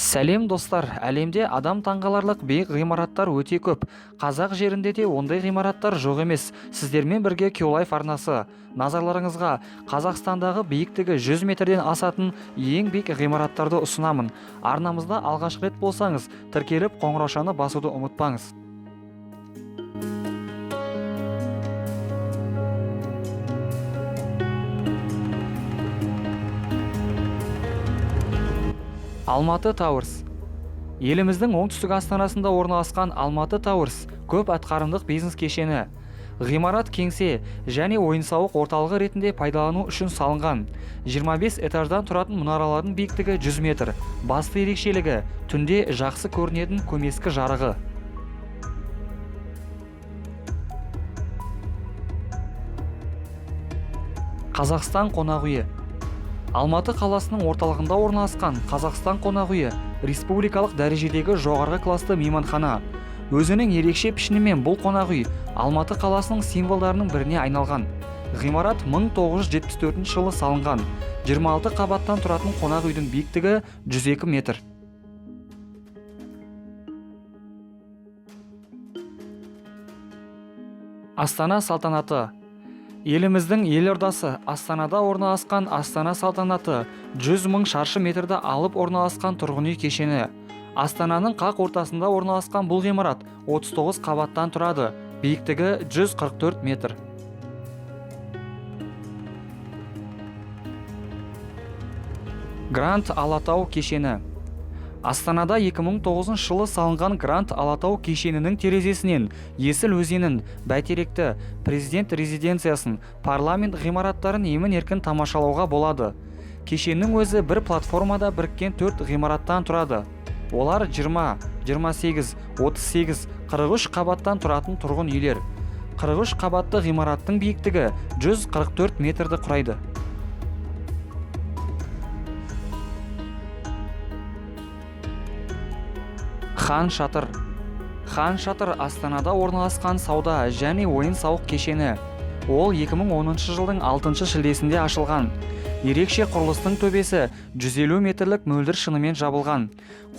Сәлем достар, әлемде адам таңғаларлық биік ғимараттар өте көп. Қазақ жерінде де ондай ғимараттар жоқ емес. Сіздермен бірге Q-Life арнасы. Назарларыңызға Қазақстандағы биіктігі 100 метрден асатын ең биік ғимараттарды ұсынамын. Арнамызда алғаш рет болсаңыз, тіркеліп қоңыраушаны басуды ұмытпаңыз. Алматы Тауэрс. Еліміздің оңтүстік астанасында орналасқан Алматы Тауэрс көп атқарымдық бизнес кешені. Ғимарат кеңсе және ойын-сауық орталығы ретінде пайдалану үшін салынған. 25 этаждан тұратын мұнаралардың биіктігі 100 метр. Басты ерекшелігі түнде жақсы көрінетін көмескі жарығы. Қазақстан қонақ үйі. Алматы қаласының орталығында орналасқан Қазақстан қонақ үйі республикалық дәрежедегі жоғарғы класты мейманхана. Өзінің ерекше пішінімен бұл қонақ үй Алматы қаласының символдарының біріне айналған. Ғимарат 1974 жылы салынған. 26 қабаттан тұратын қонақ үйдің биіктігі 102 метр. Астана салтанаты. Еліміздің елордасы Астанада орналасқан Астана салтанаты 100 мың шаршы метрді алып орналасқан тұрғын үй кешені. Астананың қақ ортасында орналасқан бұл ғимарат 39 қабаттан тұрады. Биіктігі 144 метр. Гранд Алатау кешені. Астанада 2009 жылы салынған Гранд Алатау кешенінің терезесінен Есіл өзенін, Бәйтеректі, президент резиденциясын, парламент ғимараттарын емін-еркін тамашалауға болады. Кешеннің өзі бір платформада біріккен 4 ғимараттан тұрады. Олар 20, 28, 38, 43 қабаттан тұратын тұрғын үйлер. 43 қабатты ғимараттың биіктігі 144 метрді құрайды. Хан Шатыр. Хан Шатыр Астанада орналасқан сауда және ойын-сауық кешені. Ол 2010 жылдың 6 шілдесінде ашылған. Ерекше құрылыстың төбесі 150 метрлік мөлдір шынымен жабылған.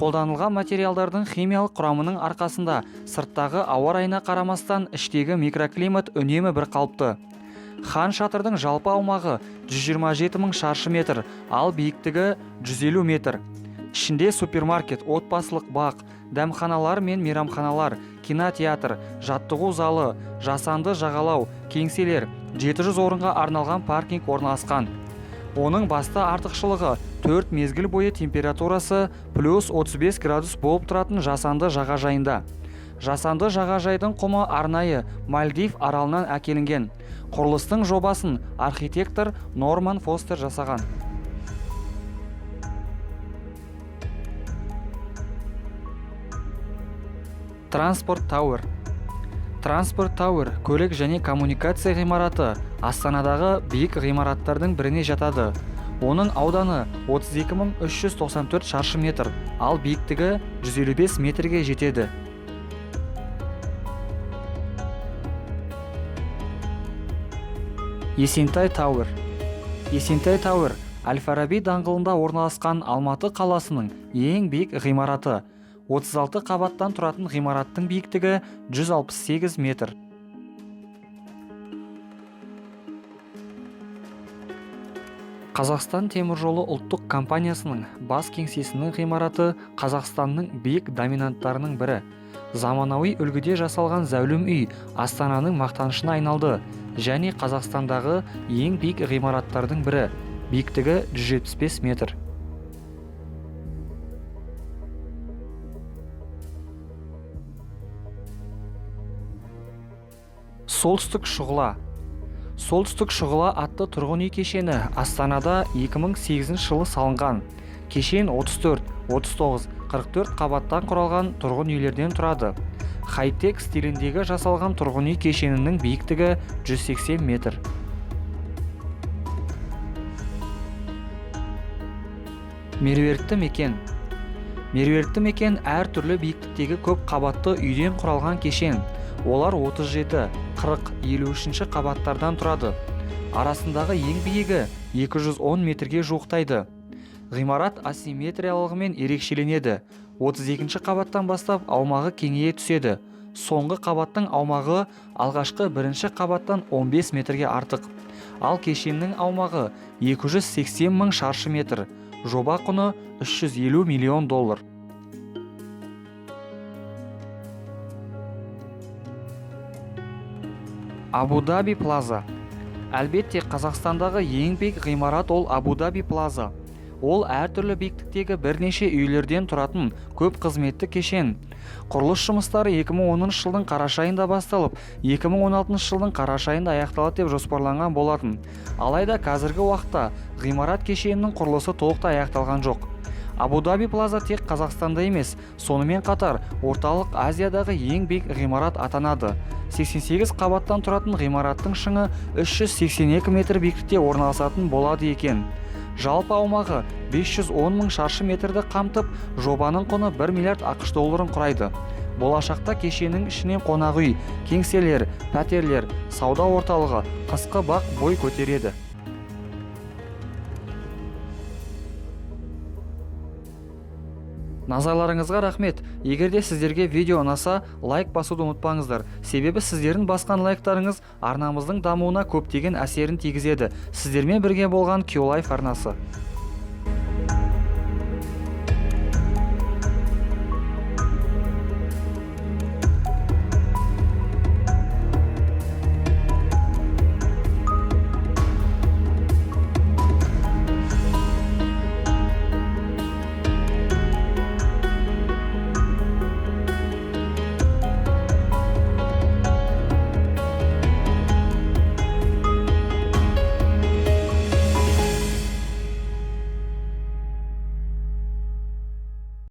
Қолданылған материалдардың химиялық құрамының арқасында сырттағы ауа райына қарамастан іштегі микроклимат үнемі бір қалыпты. Хан Шатырдың жалпы аумағы 127 мың шаршы метр, ал биіктігі 150 метр. Ішінде супермаркет, отбасылық бақ, дәмханалар мен мейрамханалар, кинотеатр, жаттығу залы, жасанды жағалау, кеңселер, 700 орынға арналған паркинг орналасқан. Оның басты артықшылығы 4 мезгіл бойы температурасы плюс 35 градус болып тұратын жасанды жағажайында. Жасанды жағажайдың құмы арнайы Мальдив аралынан әкелінген. Құрылыстың жобасын архитектор Норман Фостер жасаған. Транспорт Тауэр. Транспорт Тауэр көлік және коммуникация ғимараты Астанадағы биік ғимараттардың біріне жатады. Оның ауданы 32.394 шаршы метр, ал биіктігі 155 метрге жетеді. Есентай Тауэр. Есентай Тауэр Әл-Фараби даңғылында орналасқан Алматы қаласының ең биік ғимараты. 36 қабаттан тұратын ғимараттың биіктігі 168 метр. Қазақстан теміржолы ұлттық компаниясының бас кеңсесінің ғимараты Қазақстанның биік доминанттарының бірі. Заманауи үлгіде жасалған зәулім үй Астананың мақтанышына айналды және Қазақстандағы ең биік ғимараттардың бірі. Биіктігі 175 метр. Солтүстік Шұғыла. Солтүстік Шұғыла атты тұрғын үй кешені Астанада 2008 жылы салынған. Кешен 34, 39, 44 қабаттан құралған тұрғын үйлерден тұрады. Хай-тек стиліндегі жасалған тұрғын үй кешенінің биіктігі 180 метр. Меруертті мекен. Меруертті мекен әр түрлі биіктіктегі көп қабатты үйден құралған кешен. Олар 37, 40, 53 қабаттардан тұрады. Арасындағы ең биігі 210 метрге жуықтайды. Ғимарат асимметриялығымен ерекшеленеді. 32-ші қабаттан бастап аумағы кеңейе түседі. Соңғы қабаттың аумағы алғашқы бірінші қабаттан 15 метрге артық. Ал кешеннің аумағы 280 мың шаршы метр. Жоба құны $350 миллион. Абу-Даби Плаза. Әлбетте, Қазақстандағы ең биік ғимарат ол Абу-Даби Плаза. Ол әртүрлі биіктіктегі бірнеше үйлерден тұратын көп қызметті кешен. Құрылыс жұмыстары 2010 жылдың қараша айында басталып, 2016 жылдың қараша айында аяқталады деп жоспарланған болатын. Алайда қазіргі уақытта ғимарат кешенінің құрылысы толықтай аяқталған жоқ. Абу-Даби Плаза тек Қазақстанда емес, сонымен қатар Орталық Азиядағы ең биік ғимарат атанады. 88 қабаттан тұратын ғимараттың шыңы 382 метр биіктікте орналасатын болады екен. Жалпы аумағы 510 мың шаршы метрді қамтып, жобаның құны $1 миллиард ақш долларын құрайды. Болашақта кешеннің ішінен қонақ үй, кеңселер, пәтерлер, сауда орталығы, қысқы бақ бой көтереді. Назарларыңызға рахмет. Егерде сіздерге видео ұнаса, лайк басуды ұмытпаңыздар. Себебі сіздердің басқан лайктарыңыз арнамыздың дамуына көптеген әсерін тигізеді. Сіздермен бірге болған QLife арнасы.